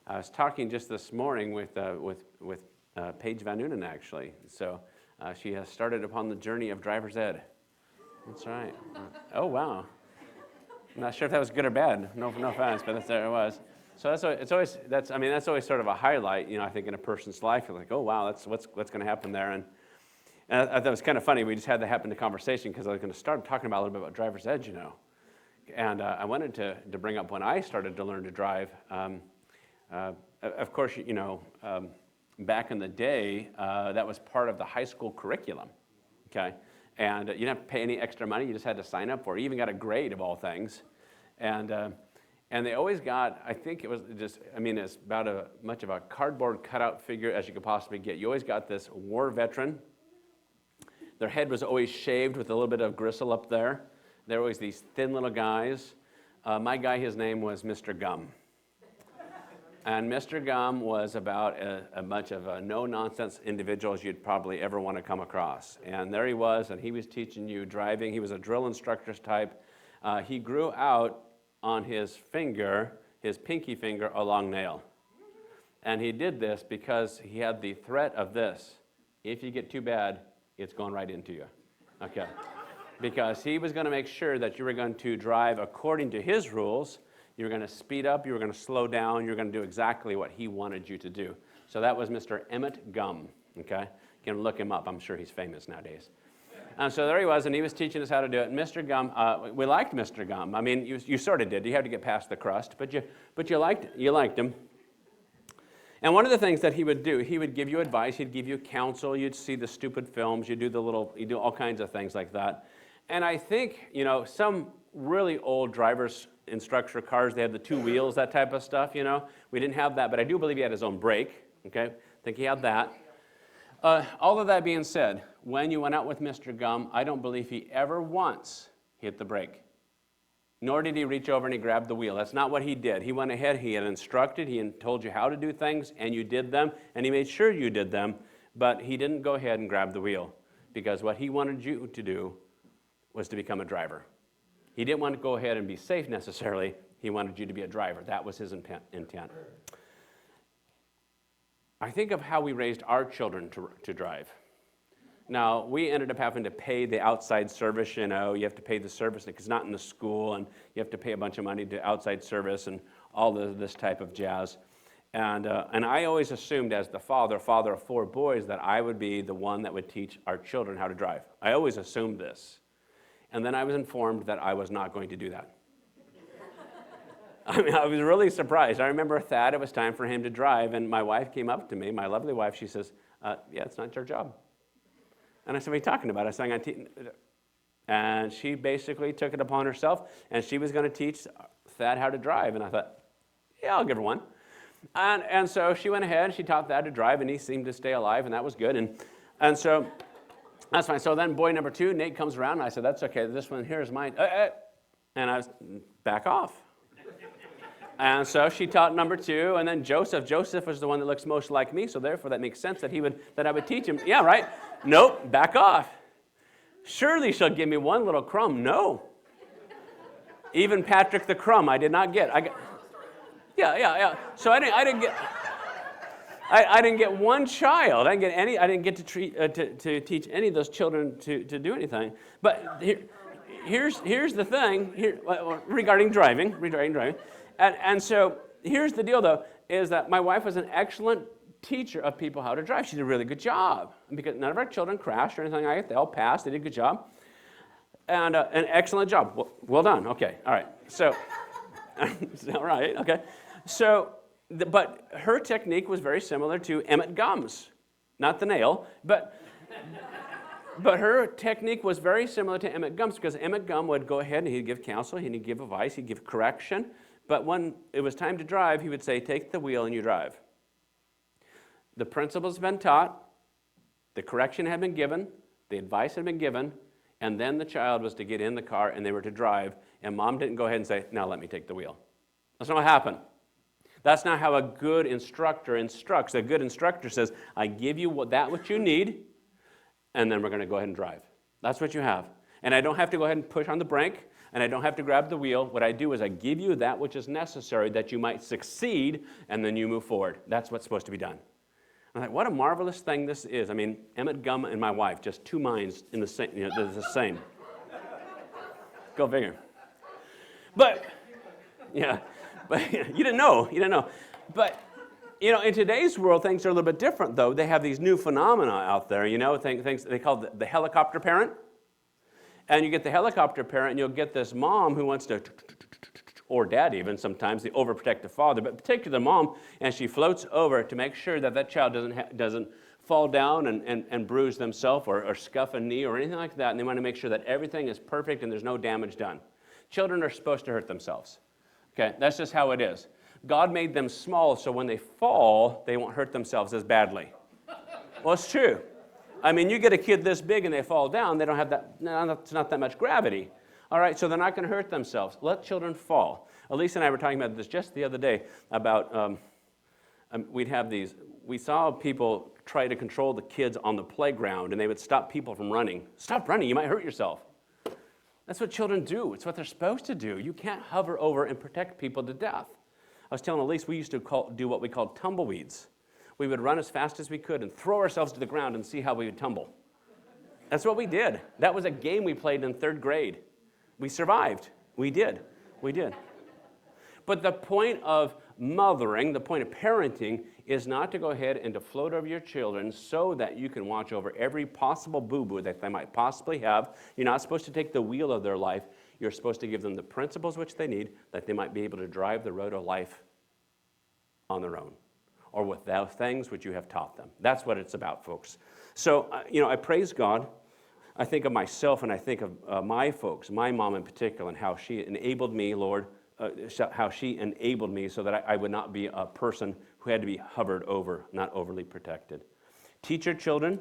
I was talking just this morning with Paige Van Noonen, actually. So she has started upon the journey of driver's ed. That's right. Oh, wow. I'm not sure if that was good or bad. No offense, but there it was. So that's always sort of a highlight, I think, in a person's life. You're like, oh, wow, that's what's going to happen there. And I thought it was kind of funny. We just had that happen in conversation because I was going to start talking about a little bit about driver's ed, And I wanted to bring up when I started to learn to drive. Of course, back in the day, that was part of the high school curriculum, okay? And you didn't have to pay any extra money. You just had to sign up for it. You even got a grade, of all things. And they always got, I think it was it's about as much of a cardboard cutout figure as you could possibly get. You always got this war veteran. Their head was always shaved with a little bit of gristle up there. They were always these thin little guys. My guy, his name was Mr. Gum. And Mr. Gum was about as much of a no-nonsense individual as you'd probably ever want to come across. And there he was, and he was teaching you driving. He was a drill instructor's type. He grew out on his finger, his pinky finger, a long nail. And he did this because he had the threat of this. If you get too bad, it's going right into you. Okay. Because he was going to make sure that you were going to drive according to his rules. You were going to speed up, you were going to slow down, you were going to do exactly what he wanted you to do. So that was Mr. Emmett Gum, okay? You can look him up. I'm sure he's famous nowadays. And so there he was, and he was teaching us how to do it. And Mr. Gum, we liked Mr. Gum. I mean, you sort of did. You had to get past the crust, but you liked him. And one of the things that he would do, he would give you advice, he'd give you counsel, you'd see the stupid films, you do all kinds of things like that. And I think, some really old driver's instructor cars, they had the two wheels, that type of stuff, We didn't have that, but I do believe he had his own brake, okay? I think he had that. All of that being said, when you went out with Mr. Gum, I don't believe he ever once hit the brake. Nor did he reach over and he grabbed the wheel. That's not what he did. He went ahead, he had instructed, he had told you how to do things, and you did them, and he made sure you did them, but he didn't go ahead and grab the wheel, because what he wanted you to do was to become a driver. He didn't want to go ahead and be safe necessarily. He wanted you to be a driver. That was his intent. I think of how we raised our children to drive. Now, we ended up having to pay the outside service, you have to pay the service because it's not in the school, and you have to pay a bunch of money to outside service and all this type of jazz. And I always assumed as the father of four boys that I would be the one that would teach our children how to drive. I always assumed this. And then I was informed that I was not going to do that. I was really surprised. I remember Thad, it was time for him to drive, and my wife came up to me, my lovely wife, she says, yeah, it's not your job. And I said, what are you talking about? I said, I'm going to teach. And she basically took it upon herself, and she was going to teach Thad how to drive. And I thought, yeah, I'll give her one. And so she went ahead, she taught Thad to drive, and he seemed to stay alive, and that was good. And so that's fine. So then boy number 2, Nate, comes around, and I said, that's okay, this one here is mine. And I was, back off. And so she taught number 2, and then Joseph was the one that looks most like me, so therefore that makes sense that I would teach him. Yeah, right? Nope, back off. Surely she'll give me one little crumb. No. Even Patrick the Crumb I did not get. Yeah. So I didn't get one child. I didn't get to teach any of those children to do anything. But here's the thing regarding driving. And so here's the deal, though, is that my wife was an excellent teacher of people how to drive. She did a really good job. Because none of our children crashed or anything like that. They all passed. They did a good job. And an excellent job. Well done. Okay. All right. So, all right. Okay. So, but her technique was very similar to Emmett Gum's. Not the nail, but her technique was very similar to Emmett Gum's, because Emmett Gum would go ahead and he'd give counsel, he'd give advice, he'd give correction. But when it was time to drive, he would say, take the wheel and you drive. The principles had been taught, the correction had been given, the advice had been given, and then the child was to get in the car and they were to drive, and mom didn't go ahead and say, now let me take the wheel. That's not what happened. That's not how a good instructor instructs. A good instructor says, I give you what you need, and then we're going to go ahead and drive. That's what you have. And I don't have to go ahead and push on the brake. and I don't have to grab the wheel. What I do is I give you that which is necessary that you might succeed, and then you move forward. That's what's supposed to be done. I'm like, what a marvelous thing this is. I mean, Emmett Gum and my wife, just two minds in the same, they're the same. Go figure. But, yeah, but you didn't know. But, in today's world, things are a little bit different, though. They have these new phenomena out there, things they call the helicopter parent. And you get the helicopter parent, and you'll get this mom who wants to, or dad even sometimes, the overprotective father, but particularly the mom, and she floats over to make sure that child doesn't fall down and bruise themselves or scuff a knee or anything like that, and they want to make sure that everything is perfect and there's no damage done. Children are supposed to hurt themselves. Okay, that's just how it is. God made them small so when they fall, they won't hurt themselves as badly. Well, it's true. I mean, you get a kid this big and they fall down, they don't have it's not that much gravity. All right, so they're not going to hurt themselves. Let children fall. Elise and I were talking about this just the other day about we saw people try to control the kids on the playground, and they would stop people from running. Stop running, you might hurt yourself. That's what children do. It's what they're supposed to do. You can't hover over and protect people to death. I was telling Elise, we used to do what we called tumbleweeds. We would run as fast as we could and throw ourselves to the ground and see how we would tumble. That's what we did. That was a game we played in 3rd grade. We survived. We did. But the point of mothering, the point of parenting, is not to go ahead and to float over your children so that you can watch over every possible boo-boo that they might possibly have. You're not supposed to take the wheel of their life. You're supposed to give them the principles which they need, that they might be able to drive the road of life on their own, or with those things which you have taught them. That's what it's about, folks. So, I praise God. I think of myself, and I think of my folks, my mom in particular, and how she enabled me, Lord, how she enabled me so that I would not be a person who had to be hovered over, not overly protected. Teach your children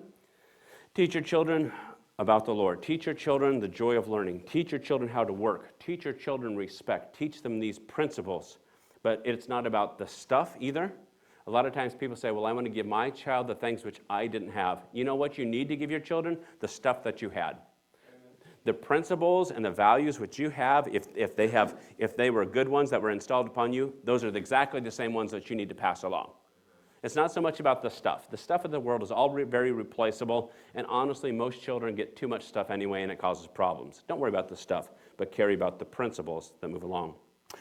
about the Lord. Teach your children the joy of learning. Teach your children how to work. Teach your children respect. Teach them these principles. But it's not about the stuff either. A lot of times people say, well, I want to give my child the things which I didn't have. You know what you need to give your children? The stuff that you had. The principles and the values which you have, if they were good ones that were installed upon you, those are exactly the same ones that you need to pass along. It's not so much about the stuff. The stuff of the world is all very replaceable, and honestly, most children get too much stuff anyway, and it causes problems. Don't worry about the stuff, but care about the principles that move along.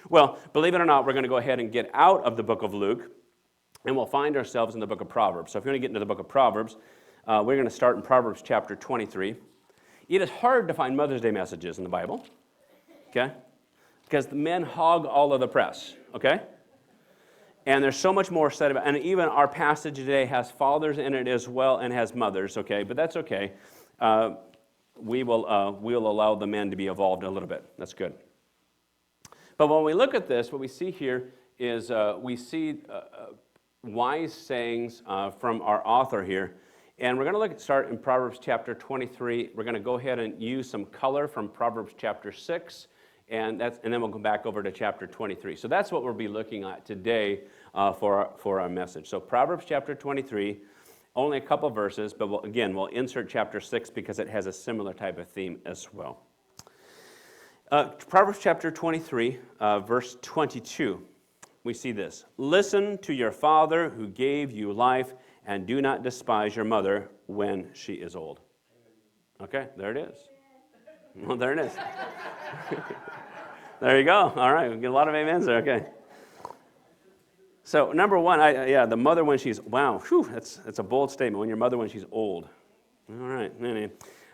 Well, believe it or not, we're going to go ahead and get out of the book of Luke, and we'll find ourselves in the book of Proverbs. So if you're going to get into the book of Proverbs, we're going to start in Proverbs chapter 23. It is hard to find Mother's Day messages in the Bible, okay? Because the men hog all of the press, okay? And there's so much more said about, and even our passage today has fathers in it as well and has mothers, okay? But that's okay. We'll allow the men to be involved a little bit. That's good. But when we look at this, what we see here is we see wise sayings from our author here. And we're going to start in Proverbs chapter 23. We're going to go ahead and use some color from Proverbs chapter 6, and then we'll go back over to chapter 23. So that's what we'll be looking at today for our message. So Proverbs chapter 23, only a couple verses, but we'll insert chapter 6 because it has a similar type of theme as well. Proverbs chapter 23, verse 22, we see this. Listen to your father who gave you life, and do not despise your mother when she is old. Okay, there it is. Well, there it is. There you go. All right, we get a lot of amens there. Okay. So number one, the mother when she's, that's a bold statement. When your mother when she's old. All right.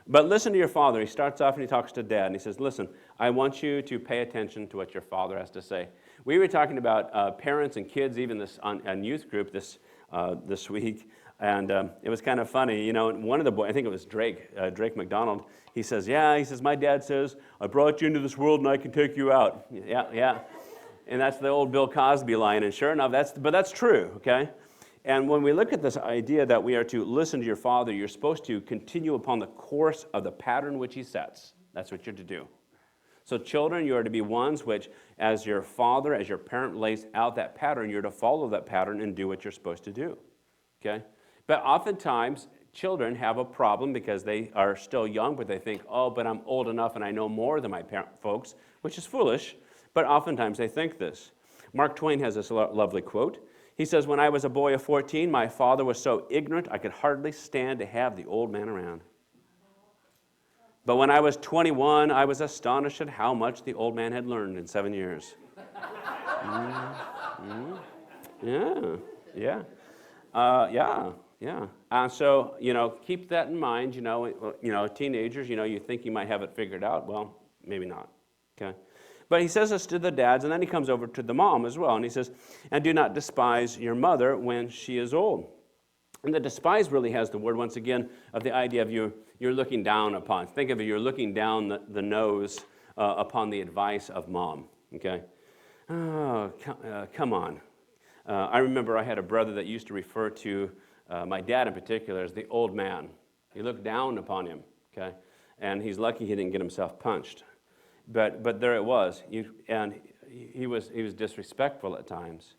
But listen to your father. He starts off and he talks to dad, and he says, listen, I want you to pay attention to what your father has to say. We were talking about parents and kids, even this on youth group this week, and it was kind of funny. One of the boys, I think it was Drake McDonald, he says, my dad says, I brought you into this world and I can take you out. Yeah. And that's the old Bill Cosby line, and sure enough, that's true, okay? And when we look at this idea that we are to listen to your father, you're supposed to continue upon the course of the pattern which he sets. That's what you're to do. So children, you are to be ones which, as your father, as your parent lays out that pattern, you're to follow that pattern and do what you're supposed to do, okay? But oftentimes, children have a problem because they are still young, but they think, oh, but I'm old enough and I know more than my folks, which is foolish, but oftentimes they think this. Mark Twain has this lovely quote. He says, when I was a boy of 14, my father was so ignorant I could hardly stand to have the old man around. But when I was 21, I was astonished at how much the old man had learned in 7 years. Yeah. So, keep that in mind. Teenagers, you think you might have it figured out. Well, maybe not, okay? But he says this to the dads, and then he comes over to the mom as well, and he says, and do not despise your mother when she is old. And the despise really has the word, once again, of the idea of you're looking down upon. Think of it, you're looking down the nose upon the advice of mom, okay? Oh, come on. I remember I had a brother that used to refer to my dad in particular as the old man. He looked down upon him, okay? And he's lucky he didn't get himself punched. But there it was, and he was disrespectful at times.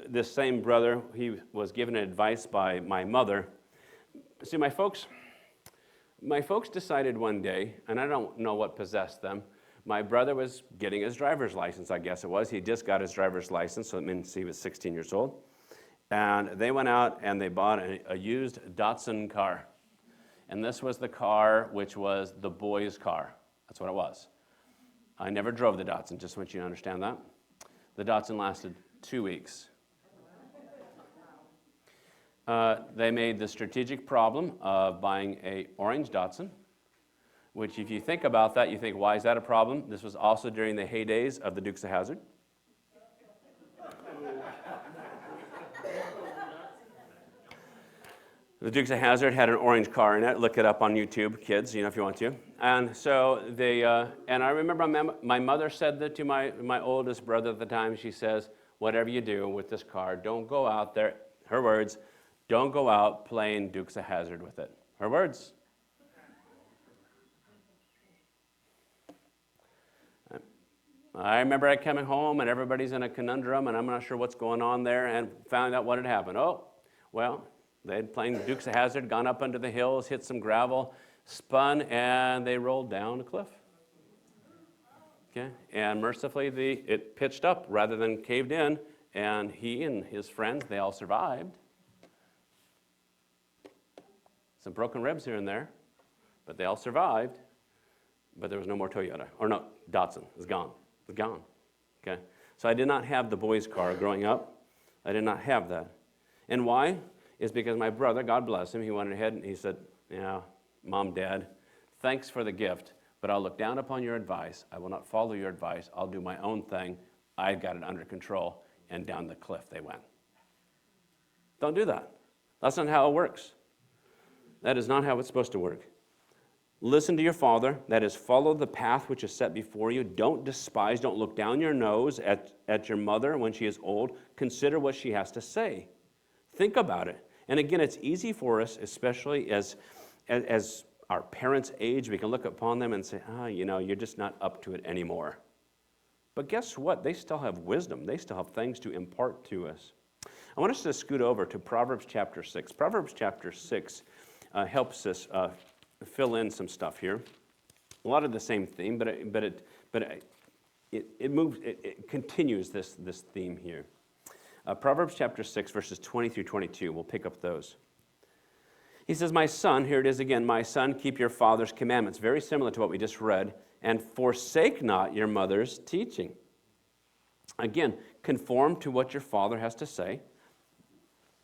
This same brother, he was given advice by my mother. See, my folks decided one day, and I don't know what possessed them. My brother was getting his driver's license, I guess it was. He just got his driver's license, so it means he was 16 years old. And they went out and they bought a used Datsun car. And this was the car which was the boys' car. That's what it was. I never drove the Datsun, just want you to understand that. The Datsun lasted 2 weeks. They made the strategic problem of buying an orange Datsun, which if you think about that, you think, why is that a problem? This was also during the heydays of the Dukes of Hazzard. The Dukes of Hazzard had an orange car in it. Look it up on YouTube, kids, if you want to. And so they, and I remember my mother said that to my oldest brother at the time. She says, whatever you do with this car, don't go out there, her words, don't go out playing Dukes of Hazzard with it. Her words. I remember I coming home and everybody's in a conundrum and I'm not sure what's going on there and found out what had happened. Oh, well, they had played Dukes of Hazzard, gone up under the hills, hit some gravel, spun, and they rolled down a cliff. Okay, and mercifully it pitched up rather than caved in, and he and his friends, they all survived. Some broken ribs here and there, but they all survived. But there was no more Toyota, or no, Datsun. It was gone. It was gone. Okay, so I did not have the boys' car growing up. I did not have that. And why? Is because my brother, God bless him, he went ahead and he said, yeah, Mom, Dad, thanks for the gift, but I'll look down upon your advice. I will not follow your advice. I'll do my own thing. I've got it under control. And down the cliff they went. Don't do that. That's not how it works. That is not how it's supposed to work. Listen to your father. That is, follow the path which is set before you. Don't despise, don't look down your nose at your mother when she is old. Consider what she has to say. Think about it. And again, it's easy for us, especially as our parents age, we can look upon them and say, you're just not up to it anymore. But guess what? They still have wisdom. They still have things to impart to us. I want us to scoot over to Proverbs chapter 6. Proverbs chapter 6 helps us fill in some stuff here. A lot of the same theme, but it continues this theme here. Proverbs chapter 6, verses 20 through 22. We'll pick up those. He says, my son, here it is again, my son, keep your father's commandments. Very similar to what we just read. And forsake not your mother's teaching. Again, conform to what your father has to say.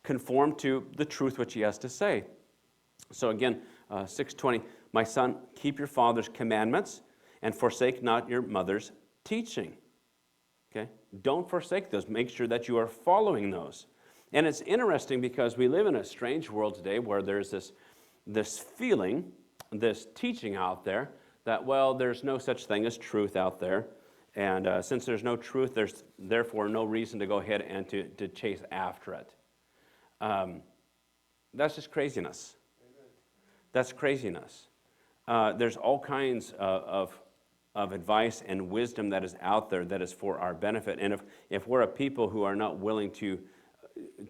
Conform to the truth which he has to say. So again, 6:20, my son, keep your father's commandments and forsake not your mother's teaching. Okay? Don't forsake those. Make sure that you are following those. And it's interesting because we live in a strange world today where there's this feeling, this teaching out there that, well, there's no such thing as truth out there. And since there's no truth, there's therefore no reason to go ahead and to chase after it. That's just craziness. That's craziness. There's all kinds of advice and wisdom that is out there that is for our benefit. And if we're a people who are not willing to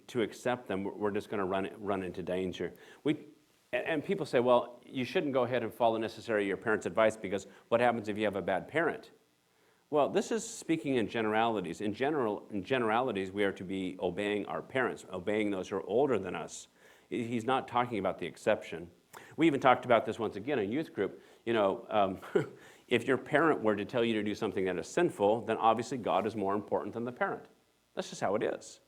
to accept them, we're just going to run into danger. And people say, well, you shouldn't go ahead and follow necessarily your parents' advice because what happens if you have a bad parent? Well, this is speaking in generalities. In generalities, we are to be obeying our parents, obeying those who are older than us. He's not talking about the exception. We even talked about this once again in youth group. If your parent were to tell you to do something that is sinful, then obviously God is more important than the parent. That's just how it is.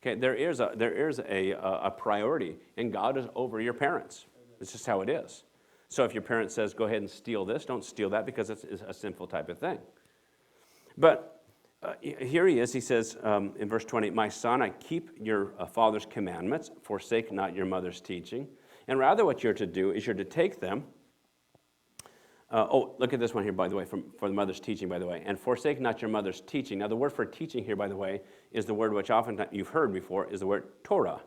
Okay, there is a priority, and God is over your parents. It's just how it is. So if your parent says, go ahead and steal this, don't steal that because it's a sinful type of thing. But here he is, he says in verse 20, my son, I keep your father's commandments, forsake not your mother's teaching. And rather what you're to do is you're to take them. Look at this one here, by the way, for the mother's teaching, by the way. And forsake not your mother's teaching. Now, the word for teaching here, by the way, is the word which oftentimes you've heard before, is the word Torah.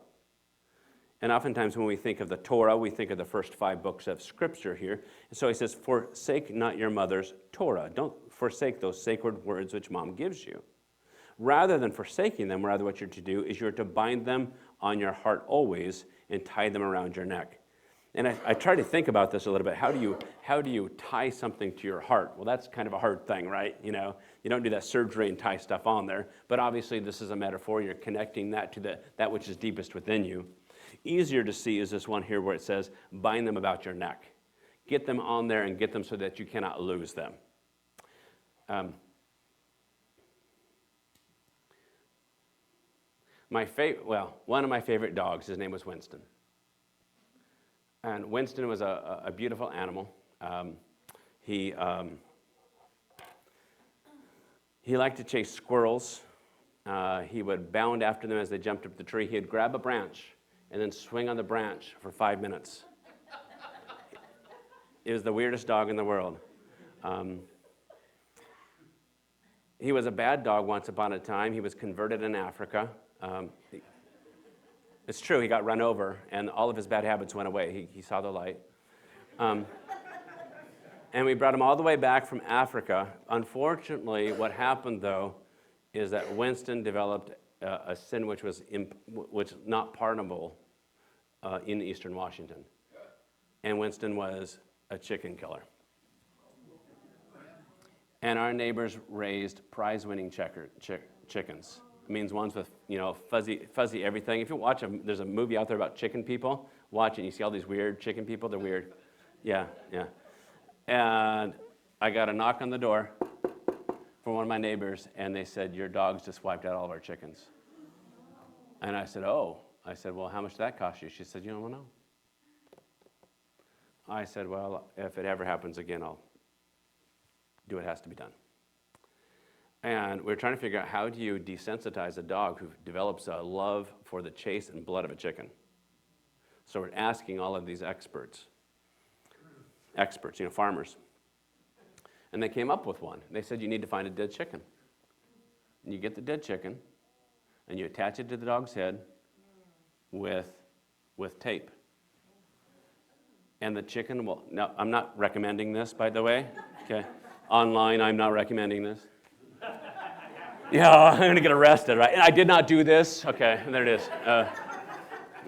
And oftentimes when we think of the Torah, we think of the first 5 books of Scripture here. And so he says, forsake not your mother's Torah. Don't forsake those sacred words which mom gives you. Rather than forsaking them, rather what you're to do is you're to bind them on your heart always and tie them around your neck. And I try to think about this a little bit. How do you tie something to your heart? Well, that's kind of a hard thing, right? You don't do that surgery and tie stuff on there. But obviously, this is a metaphor. You're connecting that to that which is deepest within you. Easier to see is this one here where it says, bind them about your neck. Get them on there and get them so that you cannot lose them. One of my favorite dogs, his name was Winston. And Winston was a beautiful animal. He liked to chase squirrels. He would bound after them as they jumped up the tree. He'd grab a branch and then swing on the branch for 5 minutes. It was the weirdest dog in the world. He was a bad dog once upon a time. He was converted in Africa. It's true, he got run over, and all of his bad habits went away. He saw the light. And we brought him all the way back from Africa. Unfortunately, what happened, though, is that Winston developed a sin which was not pardonable in eastern Washington. And Winston was a chicken killer. And our neighbors raised prize-winning chickens. It means ones with, fuzzy everything. If you watch there's a movie out there about chicken people. Watch it, you see all these weird chicken people. They're weird. Yeah. And I got a knock on the door from one of my neighbors, and they said, your dogs just wiped out all of our chickens. And I said, oh. I said, well, how much did that cost you? She said, you don't know. I said, well, if it ever happens again, I'll do what has to be done. And we're trying to figure out how do you desensitize a dog who develops a love for the chase and blood of a chicken. So we're asking all of these experts, farmers. And they came up with one. They said you need to find a dead chicken. And you get the dead chicken, and you attach it to the dog's head with tape. And the chicken will, now I'm not recommending this, by the way. Okay. Online, I'm not recommending this. Yeah, I'm going to get arrested, right? And I did not do this. Okay, there it is.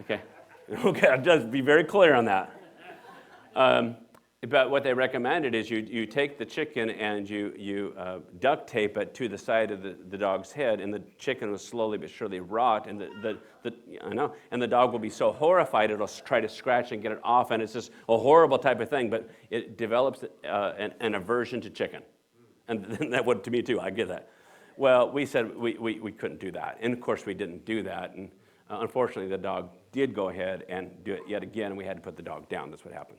Okay, I'll just be very clear on that. But what they recommended is you take the chicken and you duct tape it to the side of the dog's head, and the chicken will slowly but surely rot, and and the dog will be so horrified it'll try to scratch and get it off, and it's just a horrible type of thing. But it develops an aversion to chicken, and that would to me too. I get that. Well, we said we couldn't do that, and of course we didn't do that, and unfortunately the dog did go ahead and do it yet again, and we had to put the dog down. That's what happened.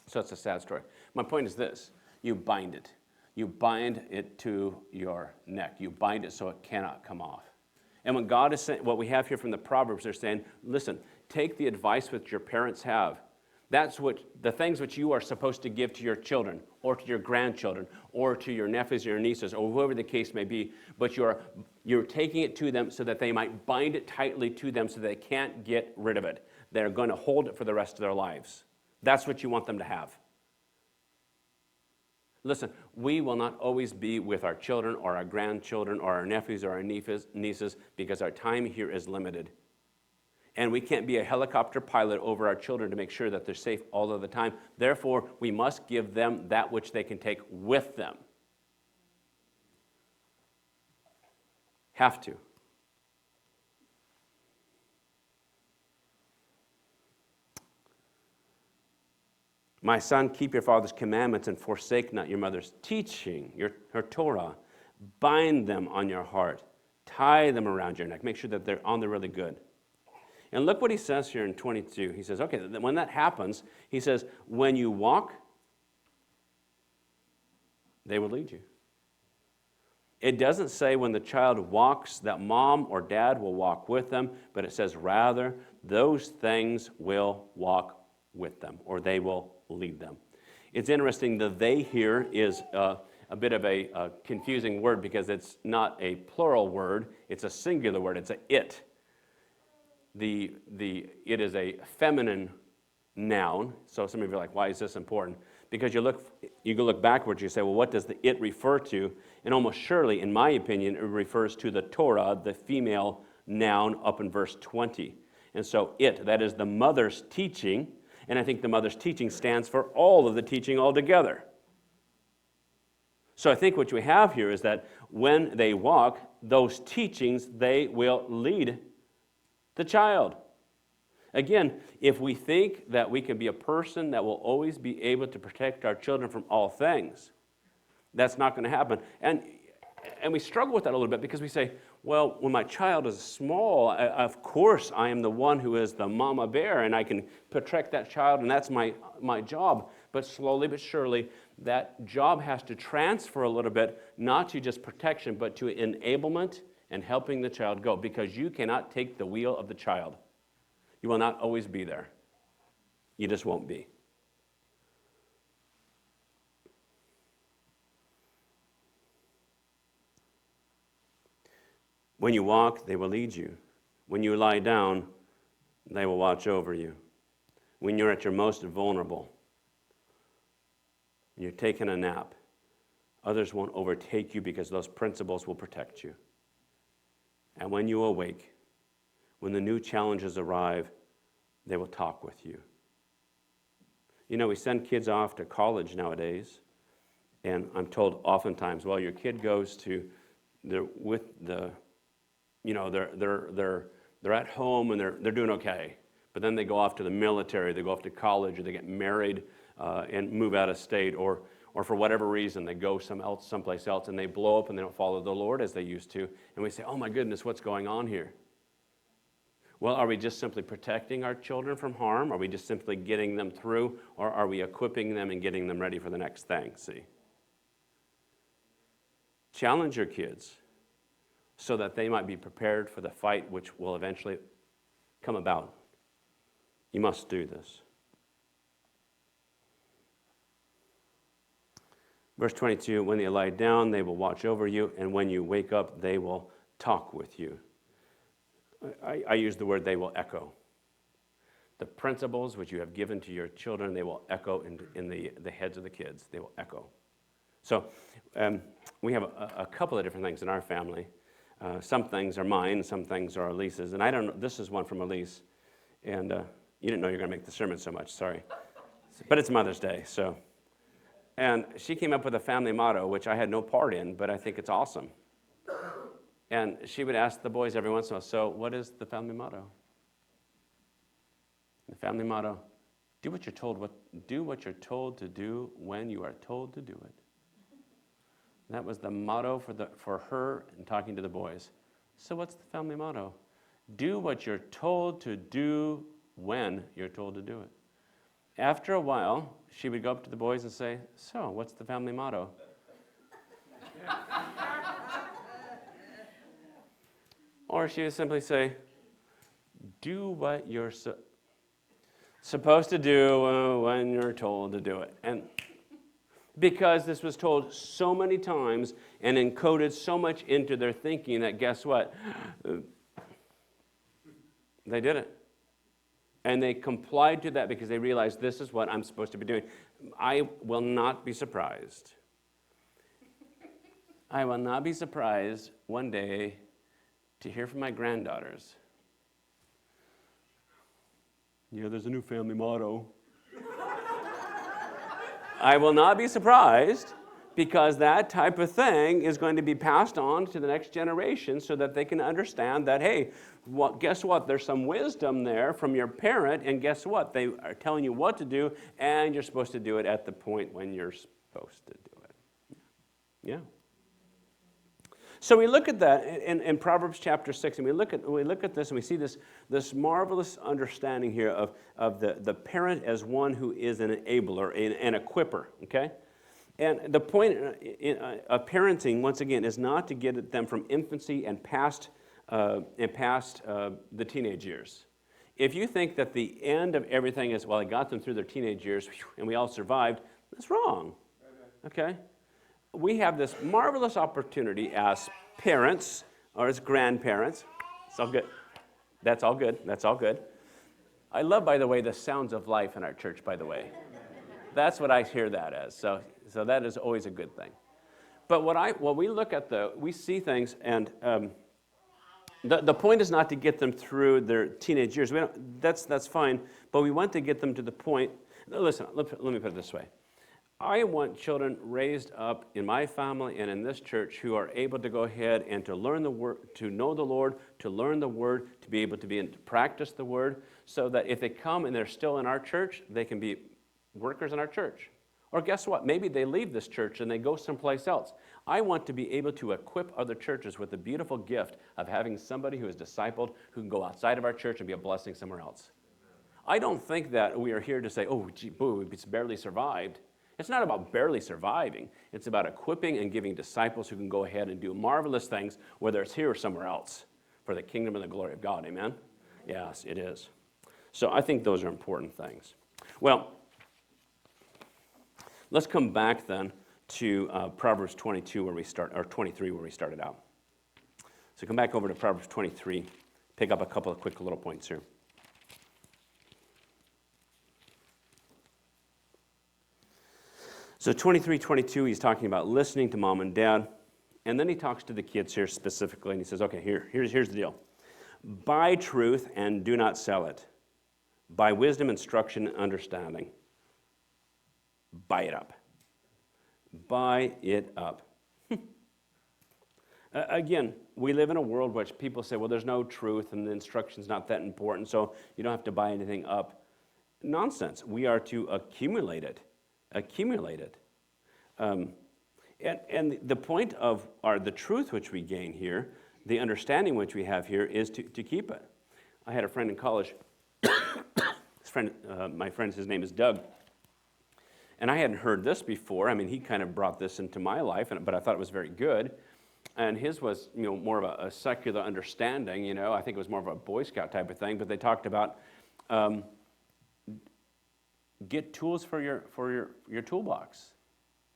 So it's a sad story. My point is this: you bind it. You bind it to your neck. You bind it so it cannot come off. And when God is saying, what we have here from the Proverbs, they're saying, listen, take the advice which your parents have. That's what the things which you are supposed to give to your children, or to your grandchildren, or to your nephews or your nieces, or whoever the case may be. But you're taking it to them so that they might bind it tightly to them so they can't get rid of it. They're going to hold it for the rest of their lives. That's what you want them to have. Listen, we will not always be with our children or our grandchildren or our nephews or our nieces because our time here is limited. And we can't be a helicopter pilot over our children to make sure that they're safe all of the time. Therefore, we must give them that which they can take with them. Have to. My son, keep your father's commandments and forsake not your mother's teaching, her Torah. Bind them on your heart. Tie them around your neck. Make sure that they're on the really good. And look what he says here in 22. He says, okay, when that happens, he says, when you walk, they will lead you. It doesn't say when the child walks that mom or dad will walk with them, but it says rather those things will walk with them, or they will lead them. It's interesting, the they here is a bit of a confusing word because it's not a plural word, it's a singular word, it's a it. It is a feminine noun, so some of you are like, why is this important? Because you can look backwards, you say, well, what does the it refer to? And almost surely, in my opinion, it refers to the Torah, the female noun up in verse 20. And so that is the mother's teaching, and I think the mother's teaching stands for all of the teaching altogether. So I think what we have here is that when they walk, those teachings, they will lead the child. Again, if we think that we can be a person that will always be able to protect our children from all things, that's not going to happen. And we struggle with that a little bit because we say, well, when my child is small, of course I am the one who is the mama bear and I can protect that child and that's my job. But slowly but surely, that job has to transfer a little bit, not to just protection, but to enablement and helping the child go, because you cannot take the wheel of the child. You will not always be there. You just won't be. When you walk, they will lead you. When you lie down, they will watch over you. When you're at your most vulnerable, you're taking a nap, others won't overtake you because those principles will protect you. And when you awake, when the new challenges arrive, they will talk with you. You know, we send kids off to college nowadays, and I'm told oftentimes, well, your kid goes to, they're at home and they're doing okay. But then they go off to the military, they go off to college, or they get married and move out of state, or for whatever reason, they go someplace else, and they blow up and they don't follow the Lord as they used to. And we say, oh my goodness, what's going on here? Well, are we just simply protecting our children from harm? Are we just simply getting them through? Or are we equipping them and getting them ready for the next thing? See? Challenge your kids so that they might be prepared for the fight which will eventually come about. You must do this. Verse 22, when they lie down, they will watch over you, and when you wake up, they will talk with you. I use the word they will echo. The principles which you have given to your children, they will echo in the heads of the kids. They will echo. So we have a couple of different things in our family. Some things are mine, some things are Elise's. And I don't know, this is one from Elise. And you didn't know you were going to make the sermon so much, sorry. But it's Mother's Day, so. And she came up with a family motto, which I had no part in, but I think it's awesome. And she would ask the boys every once in a while, so what is the family motto? The family motto, do what you're told to do when you are told to do it. And that was the motto for her in talking to the boys. So what's the family motto? Do what you're told to do when you're told to do it. After a while, she would go up to the boys and say, so what's the family motto? Or she would simply say, do what you're supposed to do when you're told to do it. And because this was told so many times and encoded so much into their thinking that guess what? They did it. And they complied to that because they realized this is what I'm supposed to be doing. I will not be surprised I will not be surprised one day to hear from my granddaughters, yeah, there's a new family motto. I will not be surprised, because that type of thing is going to be passed on to the next generation so that they can understand that, hey, guess what? There's some wisdom there from your parent, and guess what? They are telling you what to do, and you're supposed to do it at the point when you're supposed to do it. Yeah. So we look at that in Proverbs chapter 6, and we look at this, and we see this marvelous understanding here of the parent as one who is an enabler, an equipper, okay? And the point of parenting, once again, is not to get at them from infancy and past the teenage years. If you think that the end of everything is, well, I got them through their teenage years, and we all survived, that's wrong, okay? We have this marvelous opportunity as parents or as grandparents. It's all good. That's all good. That's all good. I love, by the way, the sounds of life in our church, by the way. That's what I hear that as. So that is always a good thing. But we look at we see things, and the point is not to get them through their teenage years. That's fine, but we want to get them to the point. Listen, let me put it this way. I want children raised up in my family and in this church who are able to go ahead and to learn the Word, to know the Lord, to learn the Word, to be able to practice the Word, so that if they come and they're still in our church, they can be workers in our church. Or guess what? Maybe they leave this church and they go someplace else. I want to be able to equip other churches with the beautiful gift of having somebody who is discipled who can go outside of our church and be a blessing somewhere else. I don't think that we are here to say, oh, gee, boo, it's barely survived. It's not about barely surviving. It's about equipping and giving disciples who can go ahead and do marvelous things, whether it's here or somewhere else, for the kingdom and the glory of God. Amen? Yes, it is. So I think those are important things. Well, let's come back then to Proverbs 22 where we start, or 23 where we started out. So come back over to Proverbs 23, pick up a couple of quick little points here. So 23:22, he's talking about listening to mom and dad. And then he talks to the kids here specifically, and he says, okay, here's the deal. Buy truth and do not sell it. Buy wisdom, instruction, and understanding. Buy it up. Buy it up. Again, we live in a world which people say, well, there's no truth and the instruction's not that important, so you don't have to buy anything up. Nonsense. We are to accumulate it. Accumulate it. And the point of the truth which we gain here, the understanding which we have here, is to keep it. I had a friend in college. My friend, his name is Doug. And I hadn't heard this before. I mean, he kind of brought this into my life, but I thought it was very good. And his was, more of a secular understanding. I think it was more of a Boy Scout type of thing. But they talked about get tools for your toolbox.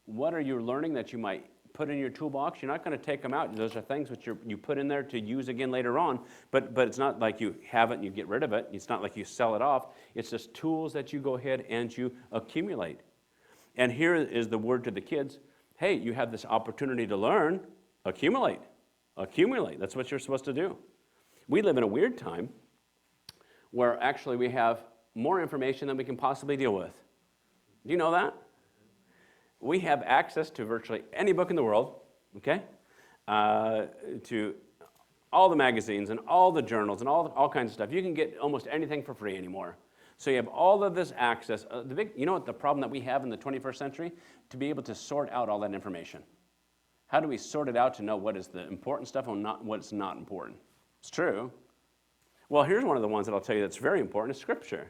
What are you learning that you might put in your toolbox? You're not going to take them out. Those are things which you put in there to use again later on, but it's not like you have it and you get rid of it. It's not like you sell it off. It's just tools that you go ahead and you accumulate. And here is the word to the kids. Hey, you have this opportunity to learn. Accumulate. Accumulate. That's what you're supposed to do. We live in a weird time where actually we have more information than we can possibly deal with. Do you know that? We have access to virtually any book in the world, okay? To all the magazines and all the journals and all kinds of stuff. You can get almost anything for free anymore. So you have all of this access. You know what the problem that we have in the 21st century? To be able to sort out all that information. How do we sort it out to know what is the important stuff and what's not important? It's true. Well, here's one of the ones that I'll tell you that's very important, is Scripture.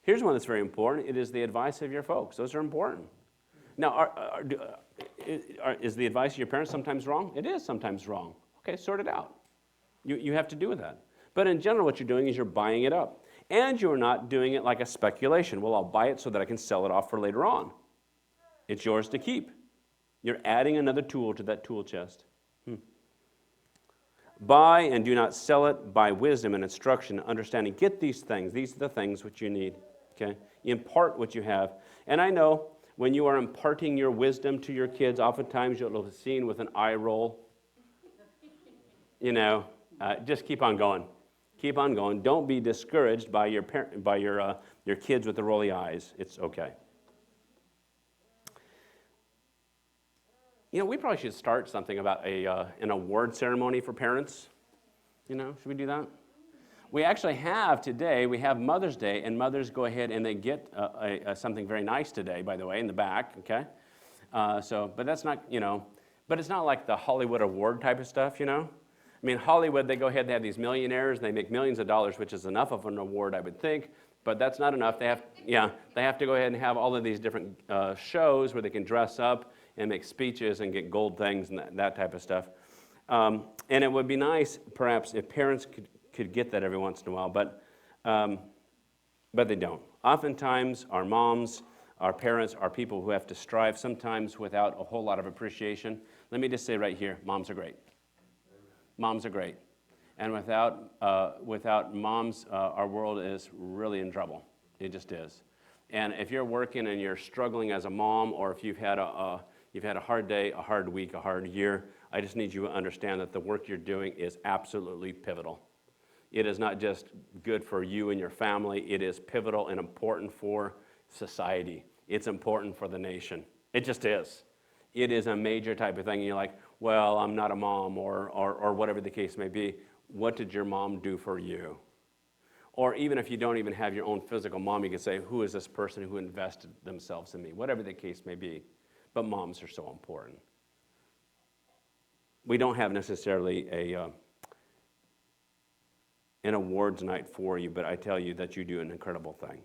Here's one that's very important. It is the advice of your folks. Those are important. Now, is the advice of your parents sometimes wrong? It is sometimes wrong. Okay, sort it out. You have to do with that. But in general, what you're doing is you're buying it up. And you're not doing it like a speculation. Well, I'll buy it so that I can sell it off for later on. It's yours to keep. You're adding another tool to that tool chest. Buy and do not sell it. Buy wisdom and instruction, understanding. Get these things. These are the things which you need. Okay? Impart what you have. And I know When you are imparting your wisdom to your kids, oftentimes you'll be seen with an eye roll. Just keep on going. Keep on going. Don't be discouraged by your kids with the rolly eyes. It's okay. We probably should start something about an award ceremony for parents. Should we do that? We actually have today, we have Mother's Day, and mothers go ahead and they get something very nice today, by the way, in the back, okay? But that's not, but it's not like the Hollywood award type of stuff, I mean, Hollywood, they go ahead, they have these millionaires, and they make millions of dollars, which is enough of an award, I would think, but that's not enough. They have to go ahead and have all of these different shows where they can dress up and make speeches and get gold things and that type of stuff. And it would be nice, perhaps, if parents could get that every once in a while, but they don't. Oftentimes, our moms, our parents are people who have to strive, sometimes without a whole lot of appreciation. Let me just say right here, moms are great. Moms are great. And without moms, our world is really in trouble. It just is. And if you're working and you're struggling as a mom, or if you've had a hard day, a hard week, a hard year, I just need you to understand that the work you're doing is absolutely pivotal. It is not just good for you and your family. It is pivotal and important for society. It's important for the nation. It just is. It is a major type of thing. And you're like, well, I'm not a mom, or whatever the case may be. What did your mom do for you? Or even if you don't even have your own physical mom, you can say, who is this person who invested themselves in me? Whatever the case may be. But moms are so important. We don't have necessarily an awards night for you, but I tell you that you do an incredible thing.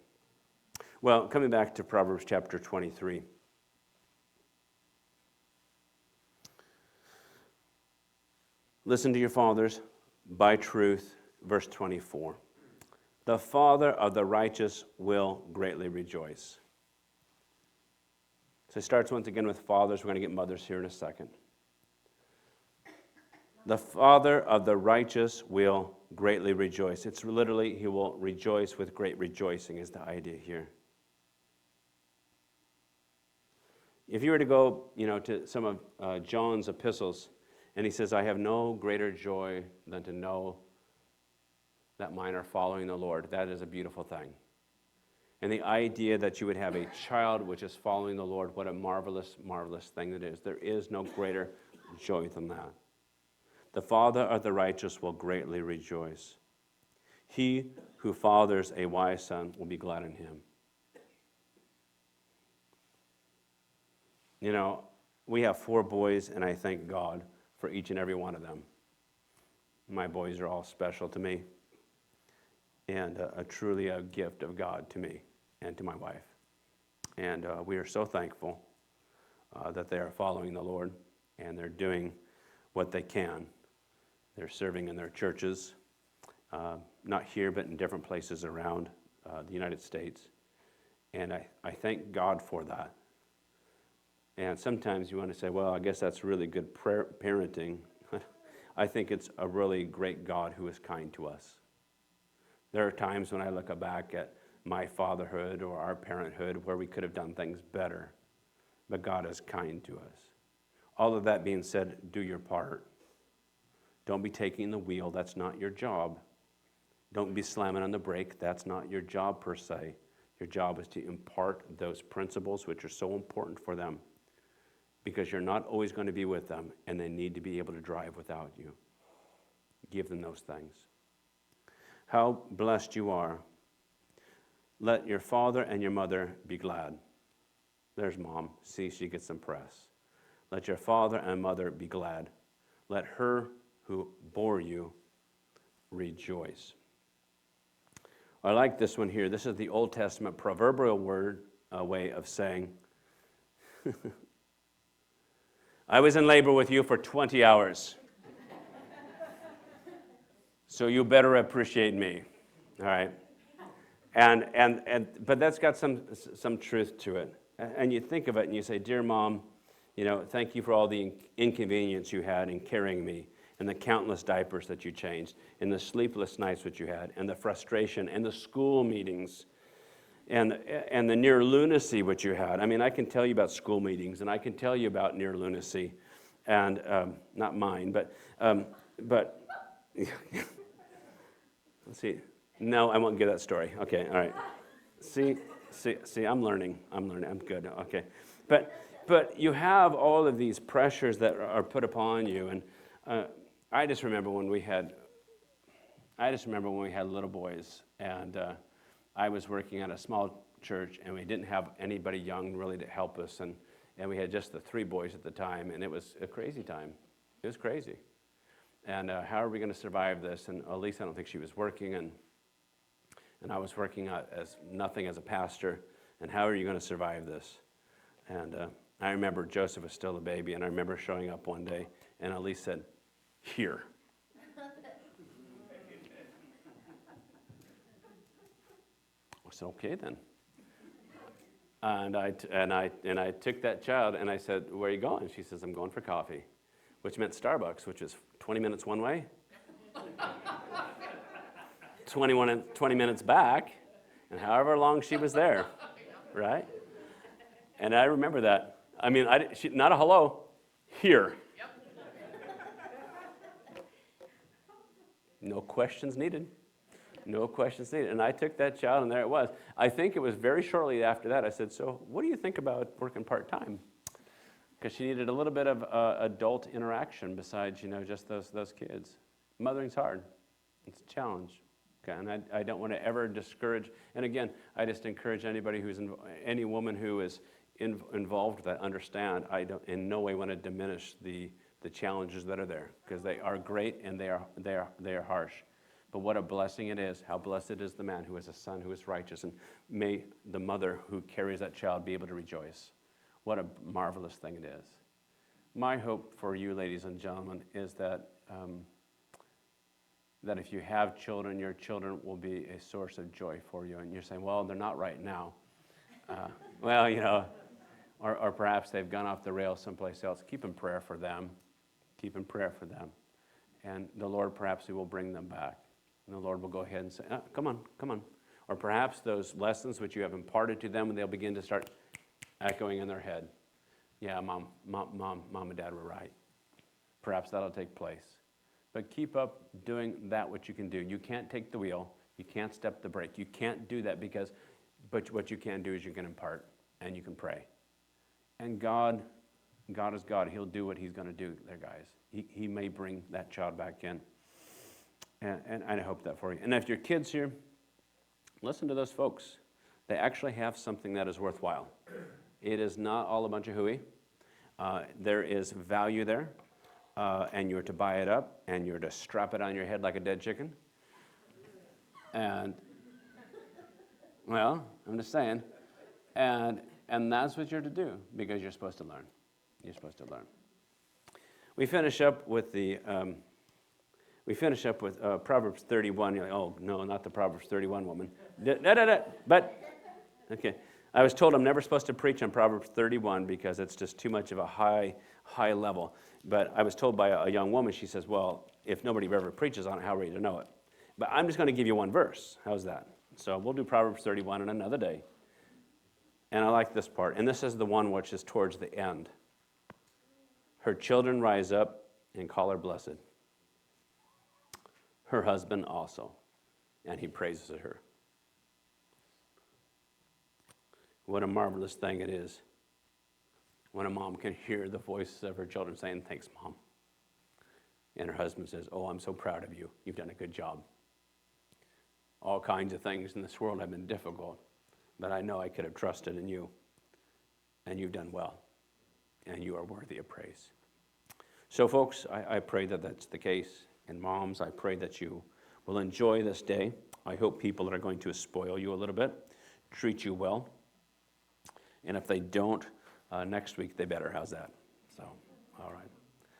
Well, coming back to Proverbs chapter 23. Listen to your fathers by truth, verse 24. The father of the righteous will greatly rejoice. So it starts once again with fathers. We're going to get mothers here in a second. The father of the righteous will greatly rejoice. It's literally, he will rejoice with great rejoicing is the idea here. If you were to go, to some of John's epistles, and he says, I have no greater joy than to know that mine are following the Lord. That is a beautiful thing. And the idea that you would have a child which is following the Lord, what a marvelous, marvelous thing that is. There is no greater joy than that. The father of the righteous will greatly rejoice. He who fathers a wise son will be glad in him. We have 4 boys, and I thank God for each and every one of them. My boys are all special to me, and truly a gift of God to me and to my wife. And we are so thankful that they are following the Lord, and they're doing what they can. They're serving in their churches, not here, but in different places around the United States. And I thank God for that. And sometimes you want to say, well, I guess that's really good parenting. I think it's a really great God who is kind to us. There are times when I look back at my fatherhood or our parenthood where we could have done things better, but God is kind to us. All of that being said, do your part. Don't be taking the wheel. That's not your job. Don't be slamming on the brake. That's not your job per se. Your job is to impart those principles which are so important for them, because you're not always going to be with them, and they need to be able to drive without you. Give them those things. How blessed you are. Let your father and your mother be glad. There's mom. See, she gets some press. Let your father and mother be glad. Let her who bore you rejoice. I like this one here. This is the Old Testament proverbial way of saying, I was in labor with you for 20 hours. So you better appreciate me. All right. But that's got some truth to it. And you think of it and you say, dear mom, thank you for all the inconvenience you had in carrying me, and the countless diapers that you changed, and the sleepless nights that you had, and the frustration, and the school meetings, and the near lunacy which you had. I mean, I can tell you about school meetings, and I can tell you about near lunacy, and not mine, but let's see. No, I won't give that story. Okay, all right. See, I'm learning. I'm good. Okay, but you have all of these pressures that are put upon you, and I just remember when we had little boys, and I was working at a small church, and we didn't have anybody young really to help us, and we had just the 3 boys at the time, and it was a crazy time. It was crazy. And how are we going to survive this? And Elise, I don't think she was working, and I was working as nothing as a pastor, and how are you going to survive this? And I remember Joseph was still a baby, and I remember showing up one day, and Elise said, "Here." I said, "Okay then." And I took that child, and I said, "Where are you going?" She says, "I'm going for coffee," which meant Starbucks, which is 20 minutes one way. 20 minutes back, and however long she was there, right? And I remember that. I mean, not a hello, here. No questions needed. No questions needed. And I took that child, and there it was. I think it was very shortly after that I said, "So what do you think about working part-time?" Because she needed a little bit of adult interaction besides, just those kids. Mothering's hard. It's a challenge. Okay, and I don't want to ever discourage. And again, I just encourage anybody any woman who is involved with that, understand. I don't in no way want to diminish the challenges that are there, because they are great and they are harsh. But what a blessing it is! How blessed is the man who has a son who is righteous, and may the mother who carries that child be able to rejoice. What a marvelous thing it is. My hope for you, ladies and gentlemen, is that that if you have children, your children will be a source of joy for you. And you're saying, "Well, they're not right now." Well, or perhaps they've gone off the rails someplace else. Keep in prayer for them. Keep in prayer for them. And the Lord, perhaps He will bring them back. And the Lord will go ahead and say, "Come on." Or perhaps those lessons which you have imparted to them, and they'll begin to start echoing in their head. "Yeah, mom and dad were right." Perhaps that'll take place. But keep up doing that which you can do. You can't take the wheel. You can't step the brake. You can't do that but what you can do is you can impart and you can pray. And God is God. He'll do what He's going to do there, guys. He may bring that child back in. And I hope that for you. And if your kids here, listen to those folks. They actually have something that is worthwhile. It is not all a bunch of hooey. There is value there. And you're to buy it up, and you're to strap it on your head like a dead chicken. And, well, I'm just saying. And that's what you're to do, because you're supposed to learn. You're supposed to learn. We finish up with Proverbs 31. You're like, "Oh, no, not the Proverbs 31 woman." But, okay. I was told I'm never supposed to preach on Proverbs 31 because it's just too much of a high level. But I was told by a young woman, she says, "Well, if nobody ever preaches on it, how are you to know it?" But I'm just going to give you one verse. How's that? So we'll do Proverbs 31 on another day. And I like this part. And this is the one which is towards the end. "Her children rise up and call her blessed. Her husband also, and he praises her." What a marvelous thing it is when a mom can hear the voices of her children saying, "Thanks, Mom." And her husband says, "Oh, I'm so proud of you. You've done a good job. All kinds of things in this world have been difficult, but I know I could have trusted in you, and you've done well, and you are worthy of praise." So, folks, I pray that that's the case. And moms, I pray that you will enjoy this day. I hope people that are going to spoil you a little bit treat you well. And if they don't, next week they better. How's that? So, all right.